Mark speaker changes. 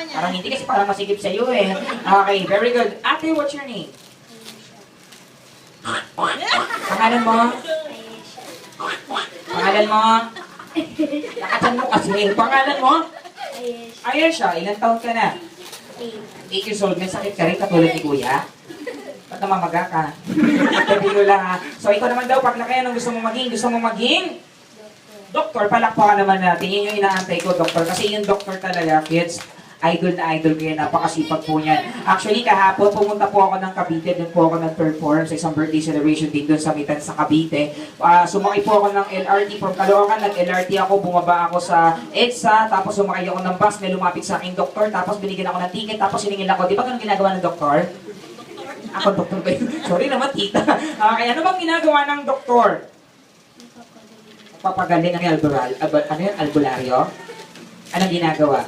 Speaker 1: niya.
Speaker 2: Parang hindi kasi parang masigip sa'yo eh. Okay, very good. Ate, what's your name? Pangalan mo? Pangalan mo? Nakatan mo kasi. Pangalan mo? Ayesha, ilang taon ka na? 8 years old. May sakit ka rin katulad ni Kuya? Ba't namamaga ka? Kabilo lang ha. So ikaw naman daw, paglaki anong gusto mo maging? Gusto mo maging? Doktor, palakpakan naman natin. Yun yung inaantay ko, doktor. Kasi yung doktor talaga, kids, idol na idol kayo. Napakasipag po niyan. Actually, kahapon, pumunta po ako ng Cavite. Doon po ako nag-perform sa isang birthday celebration din doon sa Mitan sa Cavite. Sumakay po ako ng LRT from Caloocan. Nag-LRT ako, bumaba ako sa EDSA. Tapos sumakay ako ng bus. May lumapit sa aking doktor. Tapos binigyan ako ng ticket. Tapos siningil ako. Di ba ganun ginagawa ng doktor? Ako, doktor ba yun? Sorry naman, tita. Okay, ano bang ginagawa ng doktor? Papagaling ang albularyo? Anong ginagawa?